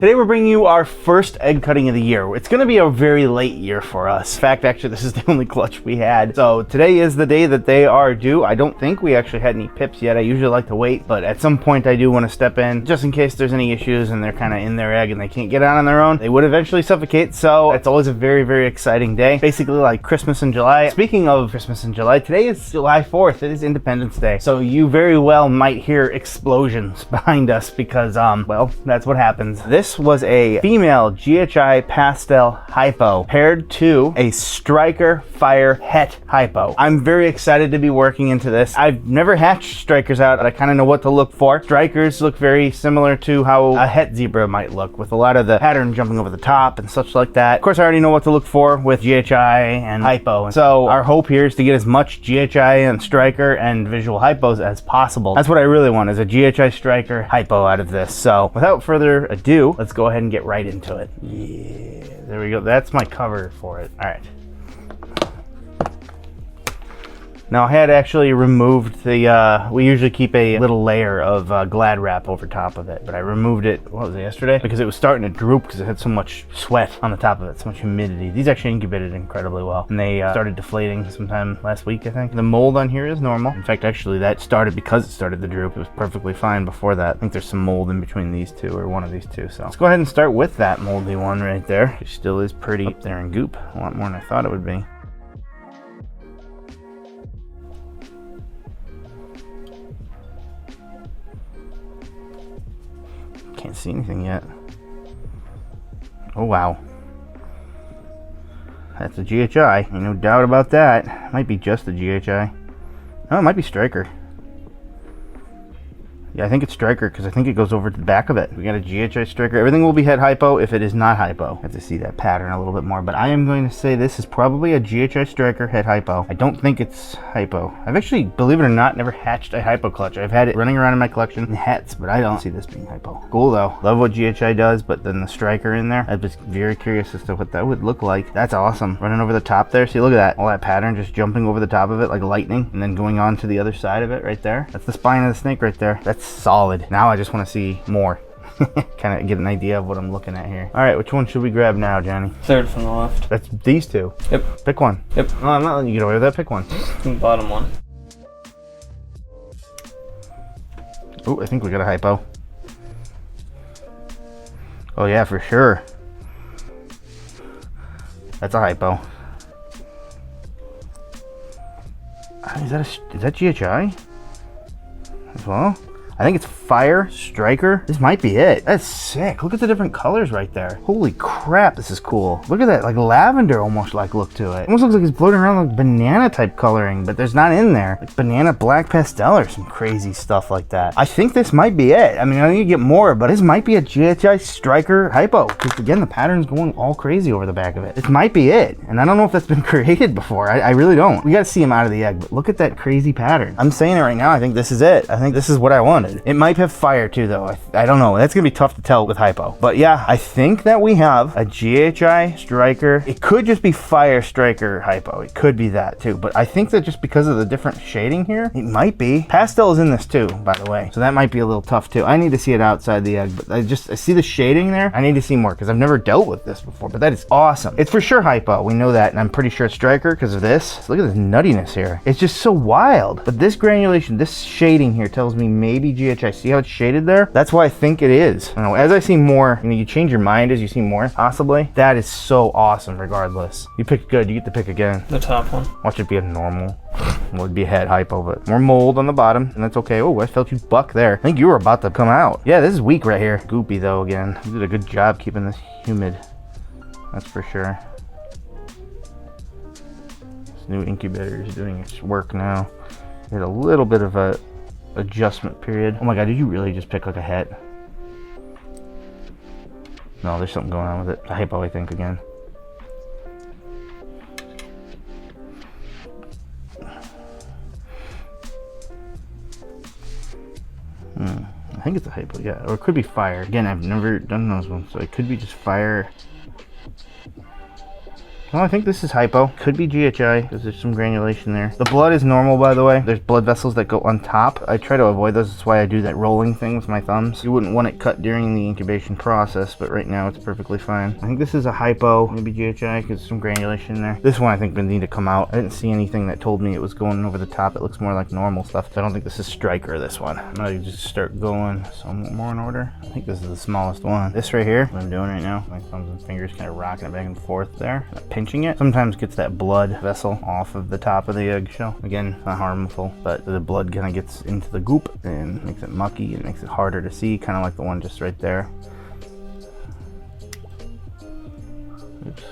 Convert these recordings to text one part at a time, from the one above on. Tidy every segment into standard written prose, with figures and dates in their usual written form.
Today we're bringing you our first egg cutting of the year. It's going to be a very late year for us. In fact, actually, this is the only clutch we had. So today is the day that they are due. I don't think we actually had any pips yet. I usually like to wait, but at some point I do want to step in just in case there's any issues and they're kind of in their egg and they can't get out on their own. They would eventually suffocate, so it's always a very, very exciting day. Basically like Christmas in July. Speaking of Christmas in July, today is July 4th. It is Independence Day. So you very well might hear explosions behind us because, well, that's what happens. This was a female GHI Pastel Hypo paired to a Striker Fire Het Hypo. I'm very excited to be working into this. I've never hatched strikers out, but I kind of know what to look for. Strikers look very similar to how a Het zebra might look, with a lot of the pattern jumping over the top and such like that. Of course, I already know what to look for with GHI and Hypo. So our hope here is to get as much GHI and Striker and visual Hypos as possible. That's what I really want, is a GHI Striker Hypo out of this. So without further ado, let's go ahead and get right into it. Yeah, there we go. That's my cover for it. All right. Now I had actually removed the, we usually keep a little layer of Glad wrap over top of it, but I removed it, what was it, yesterday? Because it was starting to droop because it had so much sweat on the top of it, so much humidity. These actually incubated incredibly well, and they started deflating sometime last week, I think. The mold on here is normal. In fact, actually that started because it started to droop. It was perfectly fine before that. I think there's some mold in between these two, or one of these two, so let's go ahead and start with that moldy one right there. It still is pretty up there in goop, a lot more than I thought it would be. Can't see anything yet. Oh wow, that's a GHI, ain't no doubt about that. Might be just a GHI. Oh, it might be Striker. Yeah, I think it's Striker because I think it goes over to the back of it. We got a GHI Striker. Everything will be Het Hypo if it is not Hypo. I have to see that pattern a little bit more, but I am going to say this is probably a GHI Striker Het Hypo. I don't think it's Hypo. I've actually, believe it or not, never hatched a Hypo clutch. I've had it running around in my collection in hets, but I don't see this being Hypo. Cool though. Love what GHI does, but then the Striker in there, I'm just very curious as to what that would look like. That's awesome. Running over the top there. See, look at that. All that pattern just jumping over the top of it like lightning and then going on to the other side of it right there. That's the spine of the snake right there. That's solid. Now I just want to see more. Kind of get an idea of what I'm looking at here. All right, which one should we grab now, Johnny? Third from the left. That's these two. Yep. Pick one. Yep. No, I'm not letting you get away with that. Pick one. The bottom one. Oh, I think we got a Hypo. Oh yeah, for sure. That's a Hypo. Is that GHI as well? I think it's Fire Striker. This might be it. That's sick. Look at the different colors right there. Holy crap, this is cool. Look at that, like lavender almost like look to it. Almost looks like it's floating around like banana type coloring, but there's not in there. Like banana black pastel or some crazy stuff like that. I think this might be it. I mean, I think you get more, but this might be a GHI Striker Hypo. Because again, the pattern's going all crazy over the back of it. This might be it. And I don't know if that's been created before. I really don't. We got to see him out of the egg, but look at that crazy pattern. I'm saying it right now. I think this is it. I think this is what I wanted. It might have fire too though. I don't know. That's gonna be tough to tell with Hypo. But yeah, I think that we have a GHI Striker. It could just be Fire Striker Hypo. It could be that too. But I think that just because of the different shading here, it might be. Pastel is in this too, by the way. So that might be a little tough too. I need to see it outside the egg, but I see the shading there. I need to see more because I've never dealt with this before, but that is awesome. It's for sure Hypo. We know that, and I'm pretty sure it's Striker because of this. Look at this nuttiness here. It's just so wild. But this granulation, this shading here tells me maybe GHI. See how it's shaded there? That's why I think it is. I know, as I see more, you change your mind as you see more, possibly. That is so awesome regardless. You picked good, you get to pick again. The top one. Watch it be a normal. Well, it'd be a Het Hypo, but more mold on the bottom, and that's okay. Oh, I felt you buck there. I think you were about to come out. Yeah, this is weak right here. Goopy though again. You did a good job keeping this humid. That's for sure. This new incubator is doing its work now. We had a little bit of a adjustment period. Oh my god, did you really just pick like a Het? No, there's something going on with it. A Hypo, I think, again. I think it's a Hypo, yeah. Or it could be Fire. Again, I've never done those ones, so it could be just Fire Well, I think this is hypo. Could be GHI because there's some granulation there. The blood is normal, by the way. There's blood vessels that go on top. I try to avoid those. That's why I do that rolling thing with my thumbs. You wouldn't want it cut during the incubation process, but right now it's perfectly fine. I think this is a hypo, maybe GHI because some granulation in there. This one I think would need to come out. I didn't see anything that told me it was going over the top. It looks more like normal stuff. So I don't think this is striker, this one. I'm gonna just start going somewhat more in order. I think this is the smallest one. This right here, what I'm doing right now, my thumbs and fingers kind of rocking it back and forth there. Pinching it sometimes gets that blood vessel off of the top of the eggshell. Again, not harmful, but the blood kind of gets into the goop and makes it mucky and makes it harder to see, kind of like the one just right there. Oops.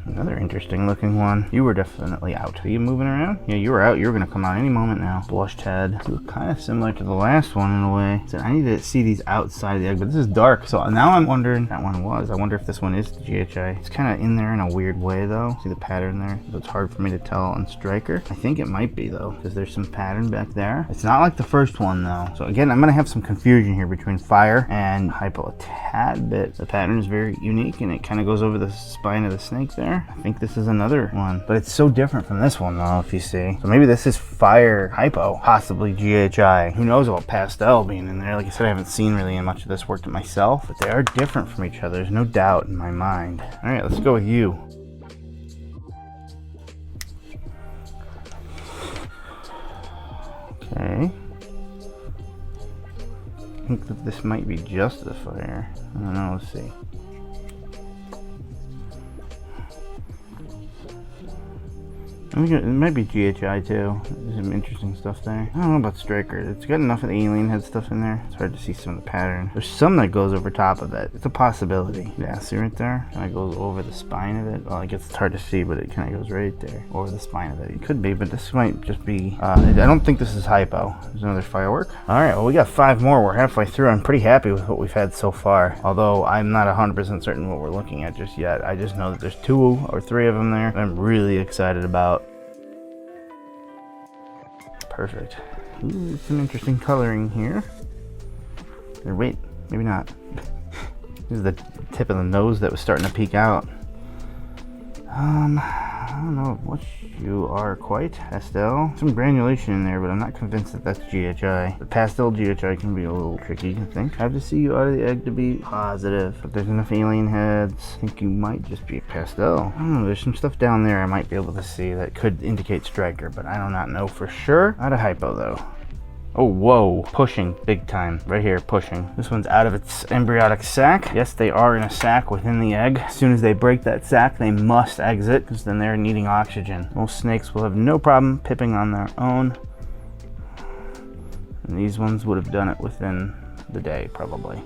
Another interesting looking one. You were definitely out. Are you moving around? Yeah, you were out. You're gonna come out any moment now. Blushed head. You look kind of similar to the last one in a way. So I need to see these outside of the egg, but this is dark. So now I'm wondering, that one was. I wonder if this one is the GHI. It's kind of in there in a weird way though. See the pattern there? So it's hard for me to tell on striker. I think it might be though, because there's some pattern back there. It's not like the first one though. So again, I'm gonna have some confusion here between fire and hypo a tad bit. The pattern is very unique and it kind of goes over the spine of the snake there. I think this is another one, but it's so different from this one though, if you see. So maybe this is fire hypo, possibly GHI. Who knows about pastel being in there? Like I said, I haven't seen really much of this worked it myself, but they are different from each other. There's no doubt in my mind. All right, let's go with you. Okay. I think that this might be just the fire. I don't know, let's see. It might be GHI too. There's some interesting stuff there. I don't know about striker. It's got enough of the alien head stuff in there. It's hard to see some of the pattern. There's some that goes over top of it. It's a possibility. Yeah, see right there? Kind of goes over the spine of it. Well, I guess it's hard to see, but it kind of goes right there over the spine of it. It could be, but this might just be. I don't think this is hypo. There's another firework. All right, well we got 5 more. We're halfway through. I'm pretty happy with what we've had so far. Although I'm not 100% certain what we're looking at just yet. I just know that there's 2 or 3 of them there that I'm really excited about. Perfect. Ooh, some interesting coloring here. Or wait, maybe not. This is the tip of the nose that was starting to peek out. I don't know what you are quite. Pastel. Some granulation in there, but I'm not convinced that that's GHI. The pastel GHI can be a little tricky, I think. I have to see you out of the egg to be positive. But there's enough alien heads. I think you might just be a pastel. I don't know, there's some stuff down there I might be able to see that could indicate striker, but I do not know for sure. Not a hypo though. Oh, whoa, pushing big time. Right here, pushing. This one's out of its embryonic sac. Yes, they are in a sac within the egg. As soon as they break that sac, they must exit because then they're needing oxygen. Most snakes will have no problem pipping on their own. And these ones would have done it within the day, probably.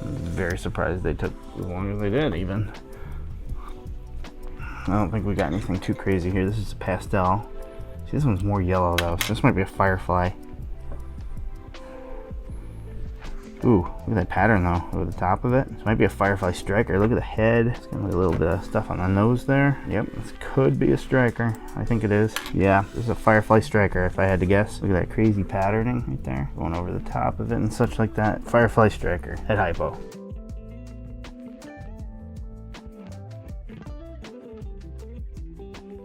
I'm very surprised they took as long as they did, even. I don't think we got anything too crazy here. This is a pastel. See, this one's more yellow though, so this might be a firefly. Ooh, look at that pattern though, over the top of it. This might be a firefly striker. Look at the head. It's got a little bit of stuff on the nose there. Yep, this could be a striker. I think it is. Yeah, this is a firefly striker if I had to guess. Look at that crazy patterning right there, going over the top of it and such like that. Firefly striker, head hypo.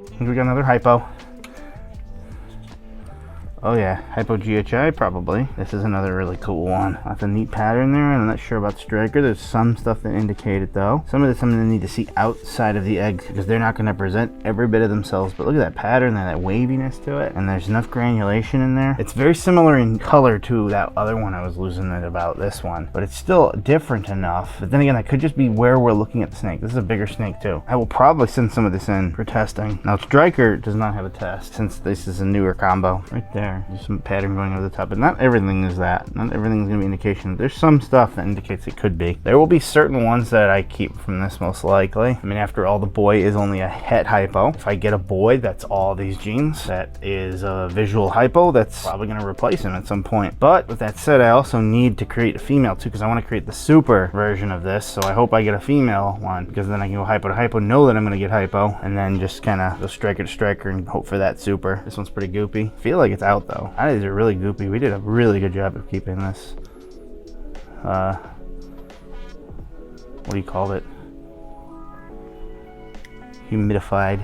I think we got another hypo. Oh yeah, hypo GHI probably. This is another really cool one. Lots of neat pattern there. I'm not sure about the striker. There's some stuff that indicate it though. Some of this I'm gonna need to see outside of the egg because they're not gonna present every bit of themselves. But look at that pattern and that waviness to it. And there's enough granulation in there. It's very similar in color to that other one I was losing it about, this one. But it's still different enough. But then again, that could just be where we're looking at the snake. This is a bigger snake too. I will probably send some of this in for testing. Now striker does not have a test since this is a newer combo. Right there. There's some pattern going over the top, but not everything is that. Not everything is going to be indication. There's some stuff that indicates it could be. There will be certain ones that I keep from this most likely. I mean, after all, the boy is only a het hypo. If I get a boy that's all these genes, that is a visual hypo, that's probably going to replace him at some point. But with that said, I also need to create a female too, because I want to create the super version of this. So I hope I get a female one, because then I can go hypo to hypo, know that I'm going to get hypo, and then just kind of go striker to striker and hope for that super. This one's pretty goopy. I feel like it's out out though. These are really goopy. We did a really good job of keeping this, what do you call it? Humidified.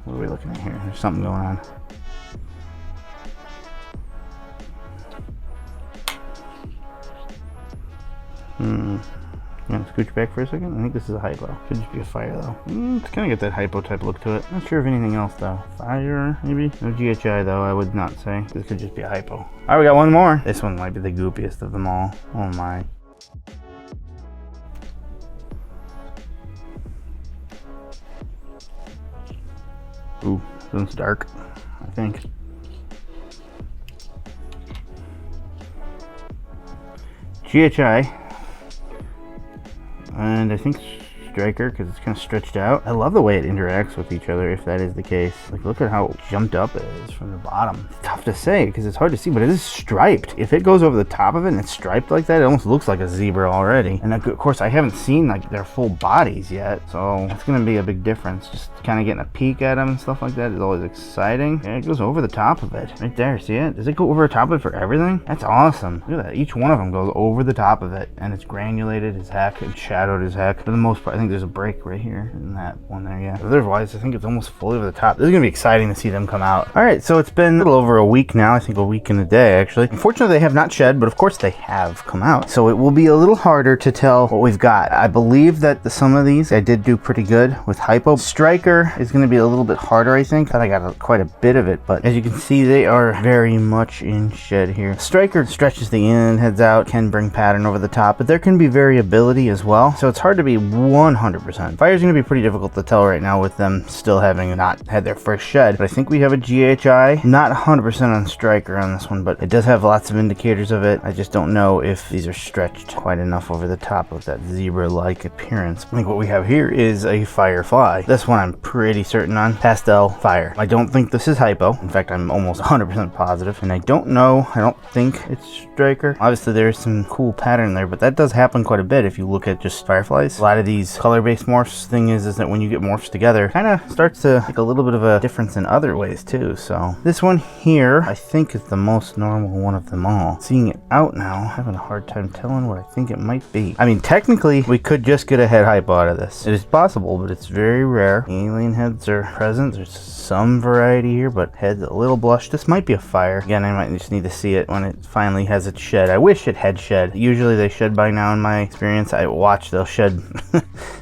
What are we looking at here? There's something going on. You want to scooch back for a second? I think this is a hypo. Could just be a fire though. It's kind of got that hypo type look to it. Not sure of anything else though. Fire, maybe? No GHI though, I would not say. This could just be a hypo. Alright, we got one more. This one might be the goopiest of them all. Oh my. Ooh, this one's dark, I think. GHI. And I think striker, because it's kind of stretched out. I love the way it interacts with each other, if that is the case. Like, look at how jumped up it is from the bottom. It's tough to say because it's hard to see, but it is striped. If it goes over the top of it and it's striped like that, it almost looks like a zebra already. And of course, I haven't seen like their full bodies yet, so it's gonna be a big difference. Just kind of getting a peek at them and stuff like that is always exciting. Yeah, it goes over the top of it right there. See it? Does it go over the top of it for everything? That's awesome. Look at that. Each one of them goes over the top of it, and it's granulated as heck and shadowed as heck. For the most part, I think there's a break right here in that one there. Yeah. Otherwise, I think it's almost fully over the top. This is gonna be exciting to see them come out. All right, so it's been a little over a week now. I think a week and a day actually. Unfortunately, they have not shed, but of course they have come out. So it will be a little harder to tell what we've got. I believe that some of these I did do pretty good with hypo. Striker is going to be a little bit harder, I think. I got quite a bit of it, but as you can see, they are very much in shed here. Striker stretches the end, heads out, can bring pattern over the top, but there can be variability as well. So it's hard to be 100%. Fire is going to be pretty difficult to tell right now with them still having not had their first shed. But I think we have a GHI. Not 100% on striker on this one, but it does have lots of indicators of it. I just don't know if these are stretched quite enough over the top of that zebra-like appearance. I think what we have here is a firefly. This one I'm pretty certain on. Pastel fire. I don't think this is hypo. In fact, I'm almost 100% positive. And I don't think it's striker. Obviously, there's some cool pattern there, but that does happen quite a bit if you look at just fireflies. A lot of these color-based morphs, thing is that when you get morphs together, kind of starts to make a little bit of a difference in other ways too. So this one here, I think is the most normal one of them all. Seeing it out now, I'm having a hard time telling what I think it might be. I mean, technically, we could just get a head hypo out of this. It is possible, but it's very rare. Alien heads are present. There's some variety here, but head's a little blush. This might be a fire. Again, I might just need to see it when it finally has its shed. I wish it had shed. Usually they shed by now in my experience. I watch they'll shed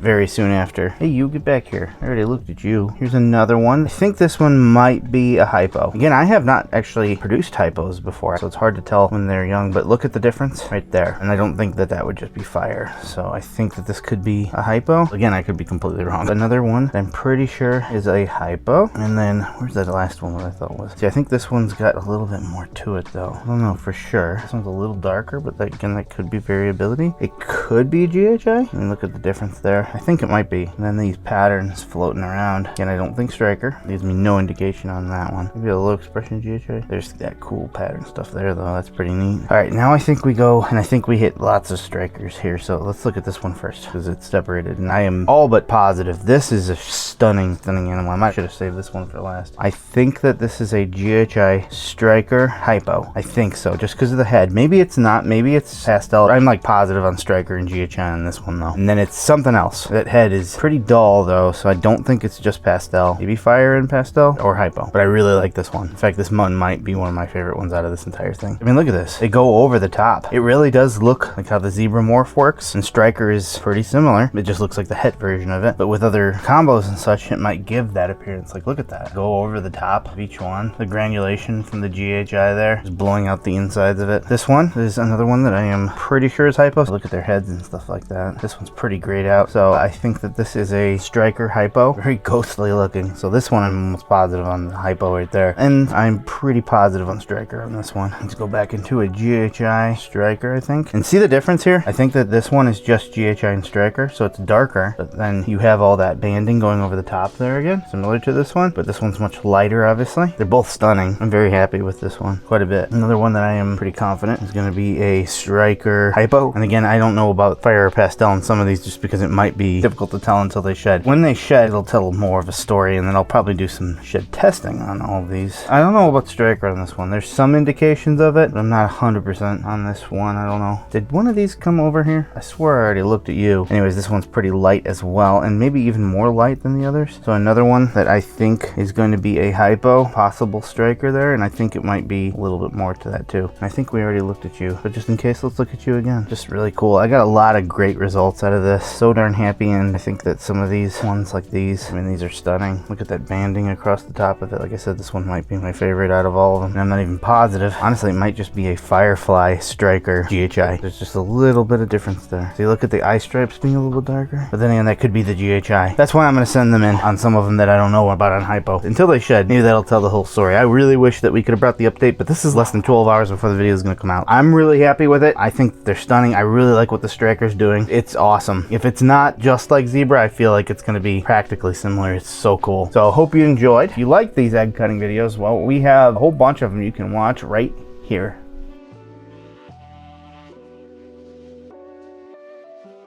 very soon after. Hey, you get back here. I already looked at you. Here's another one. I think this one might be a hypo. Again, I have not actually produced hypos before, so it's hard to tell when they're young, but look at the difference right there. And I don't think that that would just be fire. So I think that this could be a hypo. Again, I could be completely wrong. Another one that I'm pretty sure is a hypo. And then where's that last one that I thought was? See, I think this one's got a little bit more to it though. I don't know for sure. This one's a little darker, but again, that could be variability. It could be GHI. I mean, look at the difference there. I think it might be. And then these patterns floating around. Again, I don't think striker. Gives me no indication on that one. Maybe a low expression GHI. There's that cool pattern stuff there though. That's pretty neat. All right, now I think we go, and I think we hit lots of strikers here. So let's look at this one first because it's separated, and I am all but positive this is a stunning animal. I might should have saved this one for last. I think that this is a GHI striker hypo. I think so, just because of the head. Maybe it's not. Maybe it's pastel. I'm like positive on striker and GHI on this one though. And then it's something else. That head is pretty dull though, so I don't think it's just pastel. Maybe fire and pastel or hypo. But I really like this one. In fact, this one might be one of my favorite ones out of this entire thing. I mean, look at this. They go over the top. It really does look like how the zebra morph works, and striker is pretty similar. It just looks like the het version of it. But with other combos and such, it might give that appearance. Like, look at that. Go over the top of each one. The granulation from the GHI there is blowing out the insides of it. This one is another one that I am pretty sure is hypo. Look at their heads and stuff like that. This one's pretty grayed out. So I think that this is a striker hypo. Very ghostly looking. So this one I'm almost positive on the hypo right there. And I'm pretty positive on striker on this one. Let's go back into a GHI striker, I think. And see the difference here? I think that this one is just GHI and striker. So it's darker, but then you have all that banding going over the top there again, similar to this one, but this one's much lighter, obviously. They're both stunning. I'm very happy with this one quite a bit. Another one that I am pretty confident is going to be a striker hypo. And again, I don't know about fire or pastel on some of these just because it might might be difficult to tell until they shed. When they shed, it'll tell more of a story, and then I'll probably do some shed testing on all of these. I don't know about striker on this one. There's some indications of it, but I'm not 100% on this one. I don't know. Did one of these come over here? I swear I already looked at you. Anyways, this one's pretty light as well, and maybe even more light than the others. So another one that I think is going to be a hypo, possible striker there, and I think it might be a little bit more to that too. I think we already looked at you, but just in case, let's look at you again. Just really cool. I got a lot of great results out of this. So darn happy, and I think that some of these ones like these, I mean, these are stunning. Look at that banding across the top of it. Like I said, this one might be my favorite out of all of them, and I'm not even positive. Honestly, it might just be a Firefly Striker GHI. There's just a little bit of difference there. So you look at the eye stripes being a little bit darker, but then again, that could be the GHI. That's why I'm going to send them in on some of them that I don't know about on hypo. Until they shed, maybe that'll tell the whole story. I really wish that we could have brought the update, but this is less than 12 hours before the video is going to come out. I'm really happy with it. I think they're stunning. I really like what the striker's doing. It's awesome. If it's not just like zebra, I feel like it's going to be practically similar. It's so cool. So I hope you enjoyed. If you like these egg cutting videos, well, we have a whole bunch of them you can watch right here.